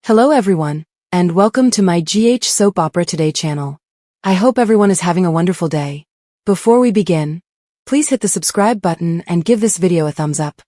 Hello everyone, and welcome to my GH Soap Opera Today channel. I hope everyone is having a wonderful day. Before we begin, please hit the subscribe button and give this video a thumbs up.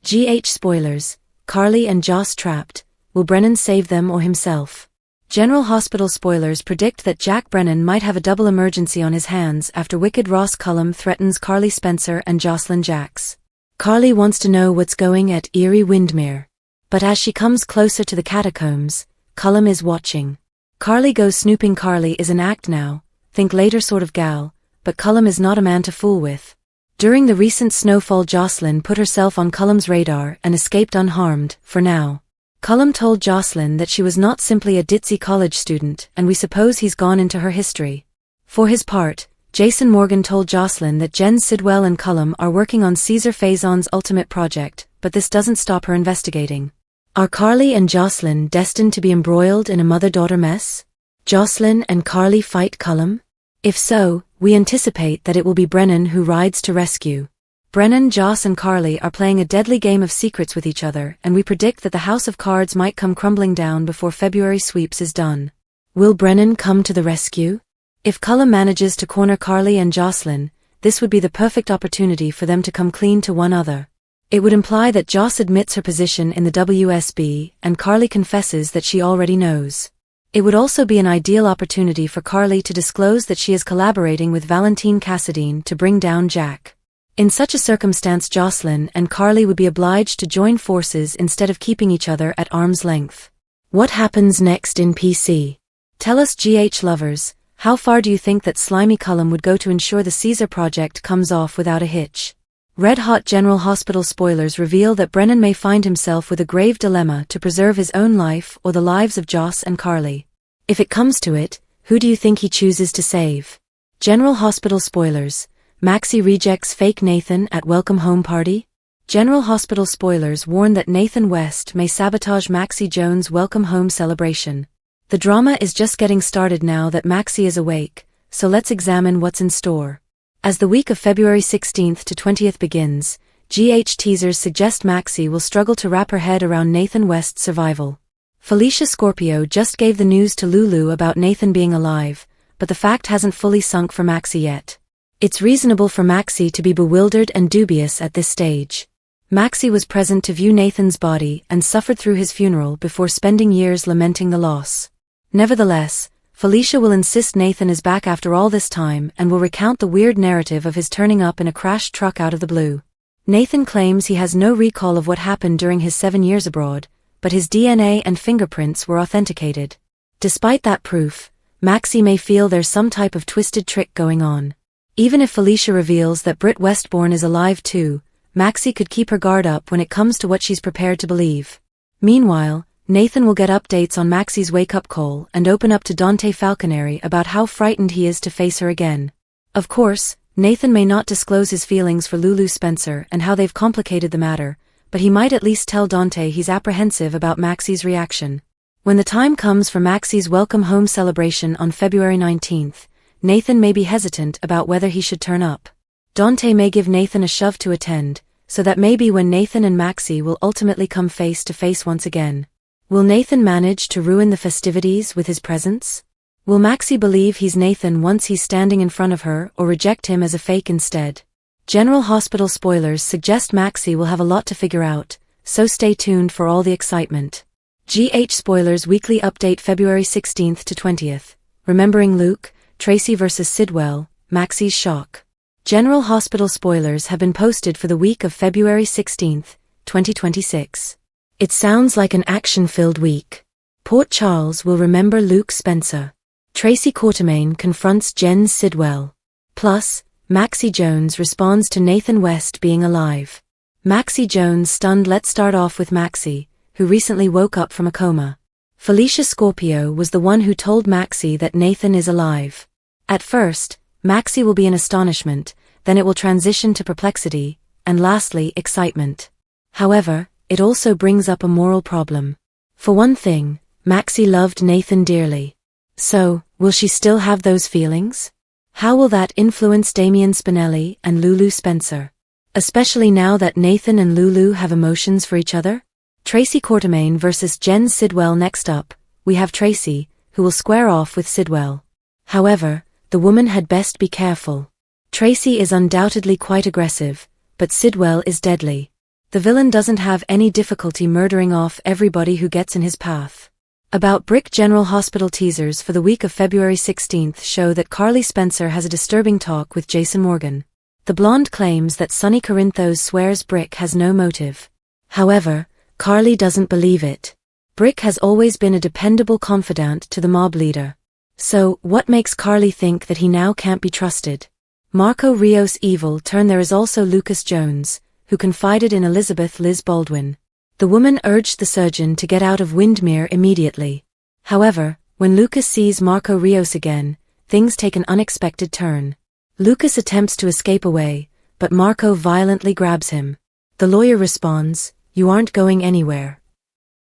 GH spoilers, Carly and Joss trapped, will Brennan save them or himself? General Hospital spoilers predict that Jack Brennan might have a double emergency on his hands after wicked Ross Cullum threatens Carly Spencer and Jocelyn Jacks. Carly wants to know what's going at Erie Windmere. But as she comes closer to the catacombs, Cullum is watching. Carly goes snooping. Carly is an act now, think later sort of gal, but Cullum is not a man to fool with. During the recent snowfall, Jocelyn put herself on Cullum's radar and escaped unharmed, for now. Cullum told Jocelyn that she was not simply a ditzy college student, and we suppose he's gone into her history. For his part, Jason Morgan told Jocelyn that Jen Sidwell and Cullum are working on Caesar Faison's ultimate project, but this doesn't stop her investigating. Are Carly and Jocelyn destined to be embroiled in a mother-daughter mess? Jocelyn and Carly fight Cullum? If so, we anticipate that it will be Brennan who rides to rescue. Brennan, Joss and Carly are playing a deadly game of secrets with each other, and we predict that the house of cards might come crumbling down before February sweeps is done. Will Brennan come to the rescue? If Cullum manages to corner Carly and Jocelyn, this would be the perfect opportunity for them to come clean to one another. It would imply that Joss admits her position in the WSB, and Carly confesses that she already knows. It would also be an ideal opportunity for Carly to disclose that she is collaborating with Valentine Cassadine to bring down Jack. In such a circumstance, Jocelyn and Carly would be obliged to join forces instead of keeping each other at arm's length. What happens next in PC? Tell us, GH lovers, how far do you think that slimy Cullum would go to ensure the Caesar project comes off without a hitch? Red-hot General Hospital spoilers reveal that Brennan may find himself with a grave dilemma to preserve his own life or the lives of Joss and Carly. If it comes to it, who do you think he chooses to save? General Hospital spoilers, Maxi rejects fake Nathan at welcome home party? General Hospital spoilers warn that Nathan West may sabotage Maxi Jones' welcome home celebration. The drama is just getting started now that Maxi is awake, so let's examine what's in store. As the week of February 16th to 20th begins, GH teasers suggest Maxi will struggle to wrap her head around Nathan West's survival. Felicia Scorpio just gave the news to Lulu about Nathan being alive, but the fact hasn't fully sunk for Maxi yet. It's reasonable for Maxi to be bewildered and dubious at this stage. Maxi was present to view Nathan's body and suffered through his funeral before spending years lamenting the loss. Nevertheless, Felicia will insist Nathan is back after all this time and will recount the weird narrative of his turning up in a crashed truck out of the blue. Nathan claims he has no recall of what happened during his 7 years abroad, but his DNA and fingerprints were authenticated. Despite that proof, Maxi may feel there's some type of twisted trick going on. Even if Felicia reveals that Britt Westbourne is alive too, Maxi could keep her guard up when it comes to what she's prepared to believe. Meanwhile, Nathan will get updates on Maxi's wake-up call and open up to Dante Falconeri about how frightened he is to face her again. Of course, Nathan may not disclose his feelings for Lulu Spencer and how they've complicated the matter, but he might at least tell Dante he's apprehensive about Maxi's reaction. When the time comes for Maxi's welcome home celebration on February 19th, Nathan may be hesitant about whether he should turn up. Dante may give Nathan a shove to attend, so that may be when Nathan and Maxi will ultimately come face to face once again. Will Nathan manage to ruin the festivities with his presence? Will Maxi believe he's Nathan once he's standing in front of her or reject him as a fake instead? General Hospital spoilers suggest Maxi will have a lot to figure out, so stay tuned for all the excitement. GH spoilers weekly update February 16th to 20th. Remembering Luke, Tracy vs. Sidwell, Maxi's shock. General Hospital spoilers have been posted for the week of February 16th, 2026. It sounds like an action-filled week. Port Charles will remember Luke Spencer. Tracy Quartermaine confronts Jen Sidwell. Plus, Maxi Jones responds to Nathan West being alive. Maxi Jones stunned. Let's start off with Maxi, who recently woke up from a coma. Felicia Scorpio was the one who told Maxi that Nathan is alive. At first, Maxi will be in astonishment, then it will transition to perplexity, and lastly, excitement. However, it also brings up a moral problem. For one thing, Maxi loved Nathan dearly. So, will she still have those feelings? How will that influence Damian Spinelli and Lulu Spencer? Especially now that Nathan and Lulu have emotions for each other? Tracy Quartermaine vs Jen Sidwell. Next up, we have Tracy, who will square off with Sidwell. However, the woman had best be careful. Tracy is undoubtedly quite aggressive, but Sidwell is deadly. The villain doesn't have any difficulty murdering off everybody who gets in his path. About Brick. General Hospital teasers for the week of February 16th show that Carly Spencer has a disturbing talk with Jason Morgan. The blonde claims that Sonny Corinthos swears Brick has no motive. However, Carly doesn't believe it. Brick has always been a dependable confidant to the mob leader. So, what makes Carly think that he now can't be trusted? Marco Rios evil turn. There is also Lucas Jones, who confided in Elizabeth Liz Baldwin. The woman urged the surgeon to get out of Windmere immediately. However, when Lucas sees Marco Rios again, things take an unexpected turn. Lucas attempts to escape away, but Marco violently grabs him. The lawyer responds, "You aren't going anywhere."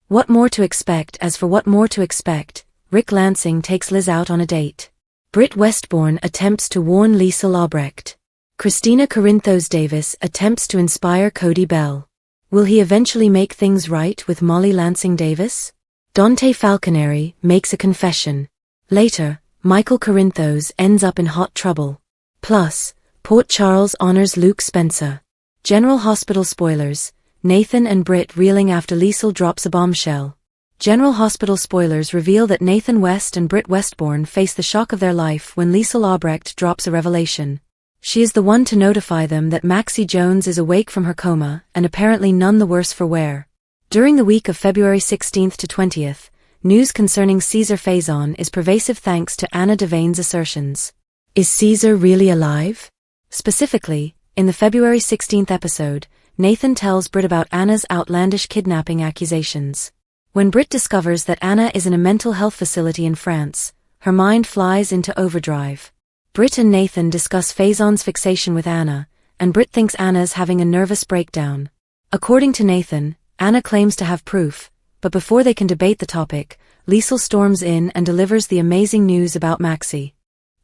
What more to expect? As for what more to expect, Rick Lansing takes Liz out on a date. Britt Westbourne attempts to warn Liesl Albrecht. Christina Corinthos Davis attempts to inspire Cody Bell. Will he eventually make things right with Molly Lansing Davis? Dante Falconeri makes a confession. Later, Michael Corinthos ends up in hot trouble. Plus, Port Charles honors Luke Spencer. General Hospital spoilers, Nathan and Britt reeling after Liesl drops a bombshell. General Hospital spoilers reveal that Nathan West and Britt Westbourne face the shock of their life when Liesl Albrecht drops a revelation. She is the one to notify them that Maxi Jones is awake from her coma and apparently none the worse for wear. During the week of February 16th to 20th, news concerning Caesar Faison is pervasive thanks to Anna Devane's assertions. Is Caesar really alive? Specifically, in the February 16th episode, Nathan tells Britt about Anna's outlandish kidnapping accusations. When Britt discovers that Anna is in a mental health facility in France, her mind flies into overdrive. Britt and Nathan discuss Faison's fixation with Anna, and Britt thinks Anna's having a nervous breakdown. According to Nathan, Anna claims to have proof, but before they can debate the topic, Liesl storms in and delivers the amazing news about Maxi.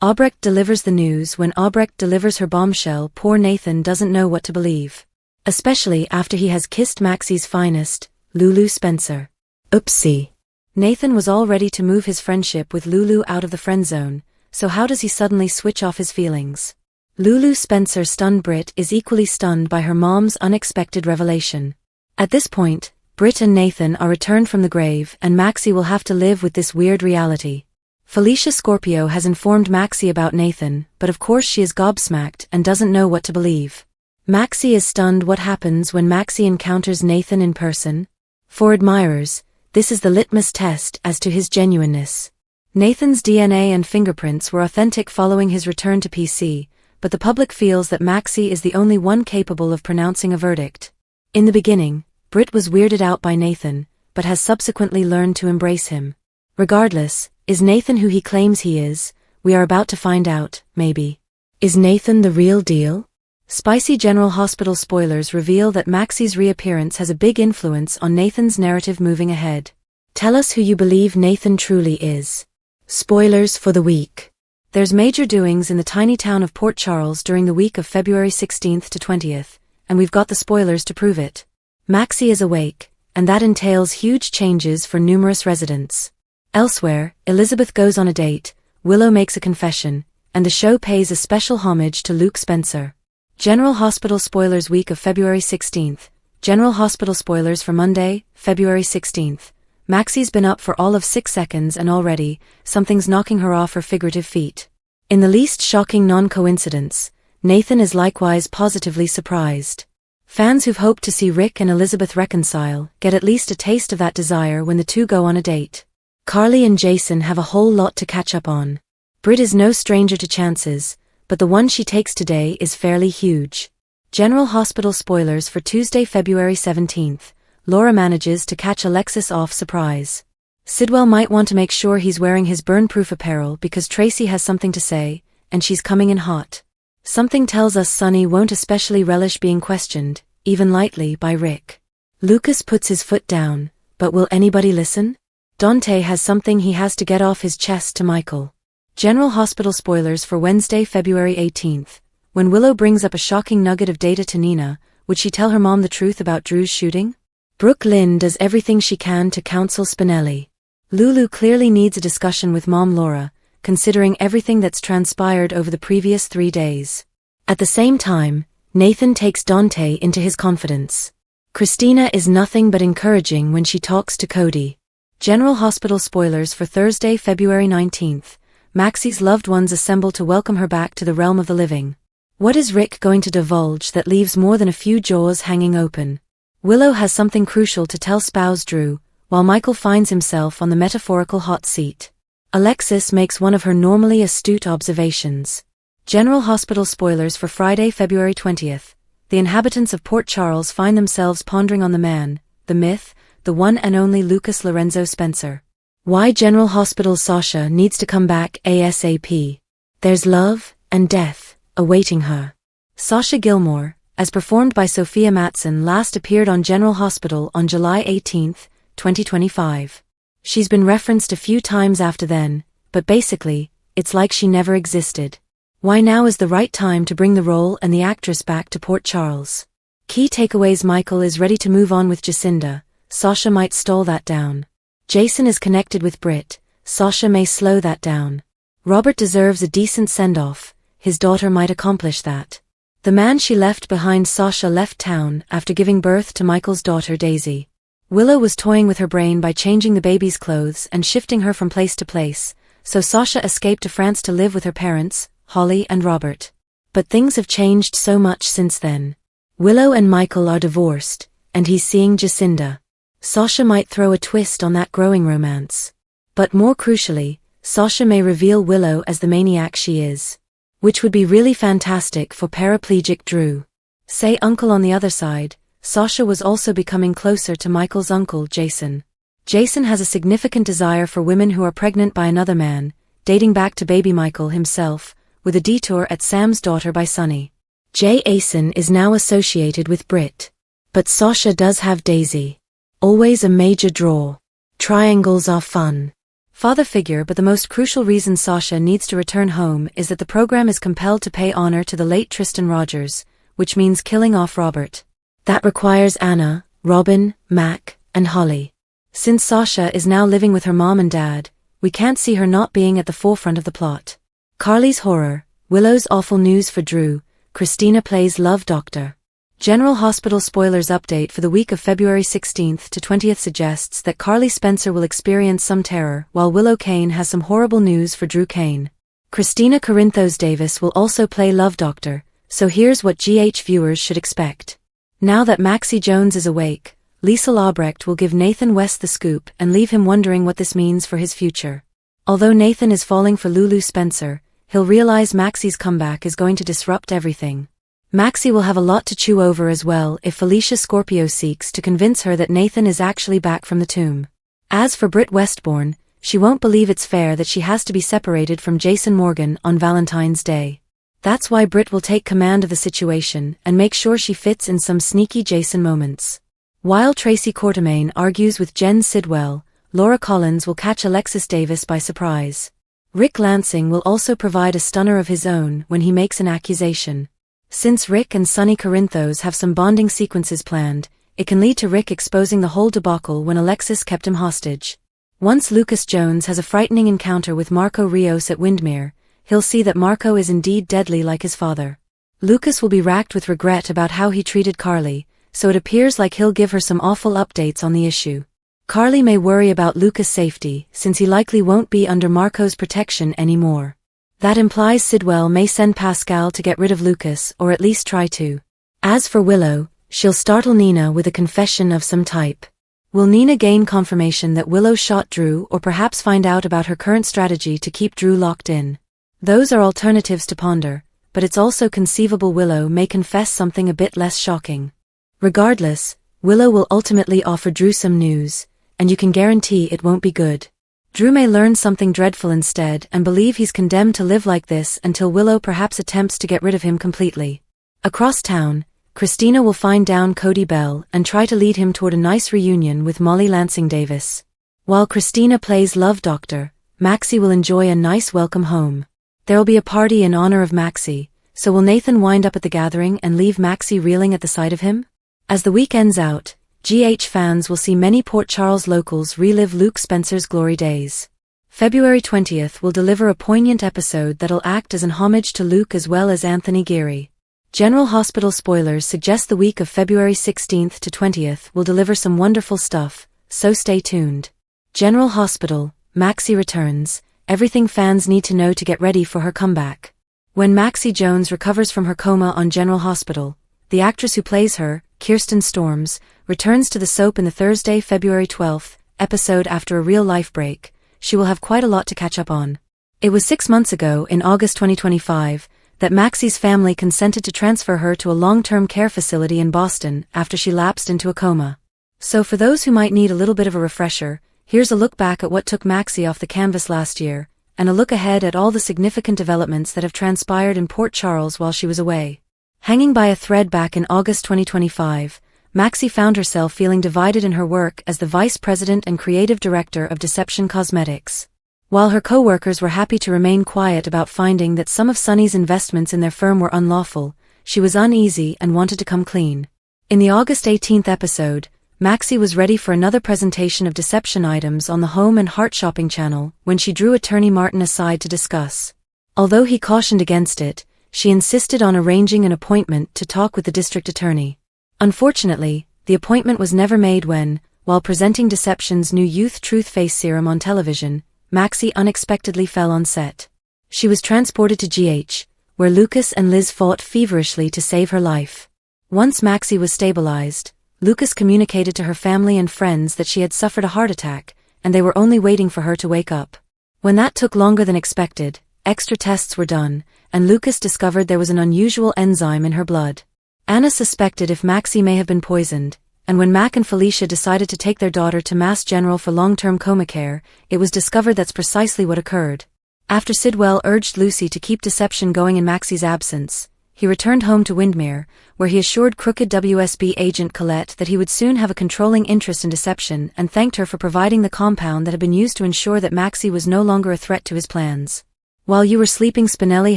Albrecht delivers the news. When Albrecht delivers her bombshell, poor Nathan doesn't know what to believe. Especially after he has kissed Maxi's finest, Lulu Spencer. Oopsie. Nathan was all ready to move his friendship with Lulu out of the friend zone, so how does he suddenly switch off his feelings? Lulu Spencer stunned. Britt is equally stunned by her mom's unexpected revelation. At this point, Britt and Nathan are returned from the grave and Maxi will have to live with this weird reality. Felicia Scorpio has informed Maxi about Nathan, but of course she is gobsmacked and doesn't know what to believe. Maxi is stunned. What happens when Maxi encounters Nathan in person? For admirers, this is the litmus test as to his genuineness. Nathan's DNA and fingerprints were authentic following his return to PC, but the public feels that Maxi is the only one capable of pronouncing a verdict. In the beginning, Britt was weirded out by Nathan, but has subsequently learned to embrace him. Regardless, is Nathan who he claims he is? We are about to find out, maybe. Is Nathan the real deal? Spicy General Hospital spoilers reveal that Maxi's reappearance has a big influence on Nathan's narrative moving ahead. Tell us who you believe Nathan truly is. Spoilers for the week. There's major doings in the tiny town of Port Charles during the week of February 16th to 20th, and we've got the spoilers to prove it. Maxi is awake, and that entails huge changes for numerous residents. Elsewhere, Elizabeth goes on a date, Willow makes a confession, and the show pays a special homage to Luke Spencer. General Hospital spoilers week of February 16th. General Hospital spoilers for Monday, February 16th. Maxi's been up for all of 6 seconds and already, something's knocking her off her figurative feet. In the least shocking non-coincidence, Nathan is likewise positively surprised. Fans who've hoped to see Rick and Elizabeth reconcile get at least a taste of that desire when the two go on a date. Carly and Jason have a whole lot to catch up on. Britt is no stranger to chances, but the one she takes today is fairly huge. General Hospital spoilers for Tuesday, February 17th. Laura manages to catch Alexis off surprise. Sidwell might want to make sure he's wearing his burn-proof apparel because Tracy has something to say, and she's coming in hot. Something tells us Sonny won't especially relish being questioned, even lightly, by Rick. Lucas puts his foot down, but will anybody listen? Dante has something he has to get off his chest to Michael. General Hospital spoilers for Wednesday, February 18th. When Willow brings up a shocking nugget of data to Nina, would she tell her mom the truth about Drew's shooting? Brooke Lynn does everything she can to counsel Spinelli. Lulu clearly needs a discussion with Mom Laura, considering everything that's transpired over the previous 3 days. At the same time, Nathan takes Dante into his confidence. Christina is nothing but encouraging when she talks to Cody. General Hospital spoilers for Thursday, February 19th. Maxi's loved ones assemble to welcome her back to the realm of the living. What is Rick going to divulge that leaves more than a few jaws hanging open? Willow has something crucial to tell spouse Drew, while Michael finds himself on the metaphorical hot seat. Alexis makes one of her normally astute observations. General Hospital spoilers for Friday, February 20th. The inhabitants of Port Charles find themselves pondering on the man, the myth, the one and only Lucas Lorenzo Spencer. Why General Hospital's Sasha needs to come back ASAP. There's love and death awaiting her. Sasha Gilmore, as performed by Sophia Matson, last appeared on General Hospital on July 18, 2025. She's been referenced a few times after then, but basically, it's like she never existed. Why now is the right time to bring the role and the actress back to Port Charles? Key takeaways: Michael is ready to move on with Jacinda, Sasha might stall that down. Jason is connected with Britt, Sasha may slow that down. Robert deserves a decent send-off, his daughter might accomplish that. The man she left behind: Sasha left town after giving birth to Michael's daughter Daisy. Willow was toying with her brain by changing the baby's clothes and shifting her from place to place, so Sasha escaped to France to live with her parents, Holly and Robert. But things have changed so much since then. Willow and Michael are divorced, and he's seeing Jacinda. Sasha might throw a twist on that growing romance. But more crucially, Sasha may reveal Willow as the maniac she is. Which would be really fantastic for paraplegic Drew. Say uncle on the other side, Sasha was also becoming closer to Michael's uncle, Jason. Jason has a significant desire for women who are pregnant by another man, dating back to baby Michael himself, with a detour at Sam's daughter by Sonny. Jason is now associated with Britt. But Sasha does have Daisy. Always a major draw. Triangles are fun. Father figure, but the most crucial reason Sasha needs to return home is that the program is compelled to pay honor to the late Tristan Rogers, which means killing off Robert. That requires Anna, Robin, Mac, and Holly. Since Sasha is now living with her mom and dad, we can't see her not being at the forefront of the plot. Carly's horror, Willow's awful news for Drew, Christina plays love doctor. General Hospital spoilers update for the week of February 16th to 20th suggests that Carly Spencer will experience some terror, while Willow Kane has some horrible news for Drew Kane. Christina Corinthos Davis will also play love doctor, so here's what GH viewers should expect. Now that Maxi Jones is awake, Liesl Albrecht will give Nathan West the scoop and leave him wondering what this means for his future. Although Nathan is falling for Lulu Spencer, he'll realize Maxi's comeback is going to disrupt everything. Maxi will have a lot to chew over as well if Felicia Scorpio seeks to convince her that Nathan is actually back from the tomb. As for Britt Westbourne, she won't believe it's fair that she has to be separated from Jason Morgan on Valentine's Day. That's why Britt will take command of the situation and make sure she fits in some sneaky Jason moments. While Tracy Quartermaine argues with Jen Sidwell, Laura Collins will catch Alexis Davis by surprise. Rick Lansing will also provide a stunner of his own when he makes an accusation. Since Rick and Sonny Corinthos have some bonding sequences planned, it can lead to Rick exposing the whole debacle when Alexis kept him hostage. Once Lucas Jones has a frightening encounter with Marco Rios at Windmere, he'll see that Marco is indeed deadly like his father. Lucas will be racked with regret about how he treated Carly, so it appears like he'll give her some awful updates on the issue. Carly may worry about Lucas' safety since he likely won't be under Marco's protection anymore. That implies Sidwell may send Pascal to get rid of Lucas, or at least try to. As for Willow, she'll startle Nina with a confession of some type. Will Nina gain confirmation that Willow shot Drew, or perhaps find out about her current strategy to keep Drew locked in? Those are alternatives to ponder, but it's also conceivable Willow may confess something a bit less shocking. Regardless, Willow will ultimately offer Drew some news, and you can guarantee it won't be good. Drew may learn something dreadful instead and believe he's condemned to live like this until Willow perhaps attempts to get rid of him completely. Across town, Christina will find down Cody Bell and try to lead him toward a nice reunion with Molly Lansing Davis. While Christina plays love doctor, Maxi will enjoy a nice welcome home. There'll be a party in honor of Maxi, so will Nathan wind up at the gathering and leave Maxi reeling at the sight of him? As the week ends out, GH fans will see many Port Charles locals relive Luke Spencer's glory days. February 20th will deliver a poignant episode that'll act as an homage to Luke as well as Anthony Geary. General Hospital spoilers suggest the week of February 16th to 20th will deliver some wonderful stuff, so stay tuned. General Hospital, Maxi returns, everything fans need to know to get ready for her comeback. When Maxi Jones recovers from her coma on General Hospital, the actress who plays her, Kirsten Storms, returns to the soap in the Thursday, February 12th, episode after a real-life break. She will have quite a lot to catch up on. It was 6 months ago, in August 2025, that Maxi's family consented to transfer her to a long-term care facility in Boston after she lapsed into a coma. So for those who might need a little bit of a refresher, here's a look back at what took Maxi off the canvas last year, and a look ahead at all the significant developments that have transpired in Port Charles while she was away. Hanging by a thread back in August 2025, Maxi found herself feeling divided in her work as the vice president and creative director of Deception Cosmetics. While her co-workers were happy to remain quiet about finding that some of Sunny's investments in their firm were unlawful, she was uneasy and wanted to come clean. In the August 18th episode, Maxi was ready for another presentation of deception items on the Home and Heart Shopping channel when she drew attorney Martin aside to discuss. Although he cautioned against it, she insisted on arranging an appointment to talk with the district attorney. Unfortunately, the appointment was never made when, while presenting Deception's new Youth Truth Face serum on television, Maxi unexpectedly fell on set. She was transported to GH, where Lucas and Liz fought feverishly to save her life. Once Maxi was stabilized, Lucas communicated to her family and friends that she had suffered a heart attack, and they were only waiting for her to wake up. When that took longer than expected, extra tests were done, and Lucas discovered there was an unusual enzyme in her blood. Anna suspected if Maxi may have been poisoned, and when Mac and Felicia decided to take their daughter to Mass General for long-term coma care, it was discovered that's precisely what occurred. After Sidwell urged Lucy to keep Deception going in Maxi's absence, he returned home to Windermere, where he assured crooked WSB agent Colette that he would soon have a controlling interest in Deception and thanked her for providing the compound that had been used to ensure that Maxi was no longer a threat to his plans. While you were sleeping, Spinelli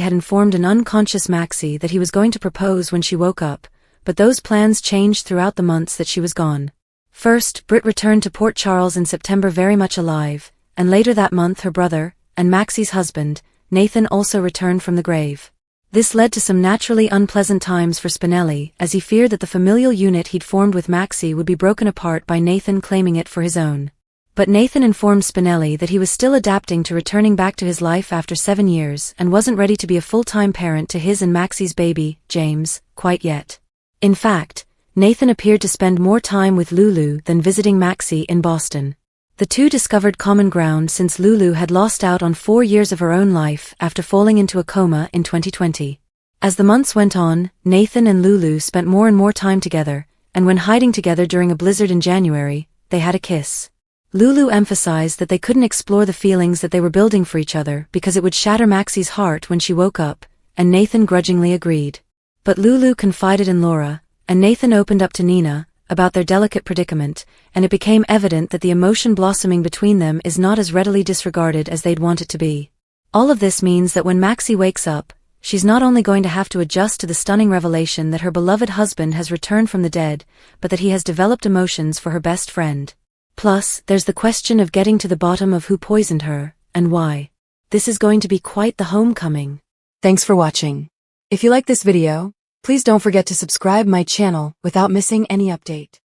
had informed an unconscious Maxi that he was going to propose when she woke up, but those plans changed throughout the months that she was gone. First, Britt returned to Port Charles in September very much alive, and later that month her brother, and Maxi's husband, Nathan, also returned from the grave. This led to some naturally unpleasant times for Spinelli, as he feared that the familial unit he'd formed with Maxi would be broken apart by Nathan claiming it for his own. But Nathan informed Spinelli that he was still adapting to returning back to his life after 7 years and wasn't ready to be a full-time parent to his and Maxi's baby, James, quite yet. In fact, Nathan appeared to spend more time with Lulu than visiting Maxi in Boston. The two discovered common ground since Lulu had lost out on 4 years of her own life after falling into a coma in 2020. As the months went on, Nathan and Lulu spent more and more time together, and when hiding together during a blizzard in January, they had a kiss. Lulu emphasized that they couldn't explore the feelings that they were building for each other because it would shatter Maxi's heart when she woke up, and Nathan grudgingly agreed. But Lulu confided in Laura, and Nathan opened up to Nina, about their delicate predicament, and it became evident that the emotion blossoming between them is not as readily disregarded as they'd want it to be. All of this means that when Maxi wakes up, she's not only going to have to adjust to the stunning revelation that her beloved husband has returned from the dead, but that he has developed emotions for her best friend. Plus, there's the question of getting to the bottom of who poisoned her, and why. This is going to be quite the homecoming. Thanks for watching. If you like this video, please don't forget to subscribe my channel without missing any update.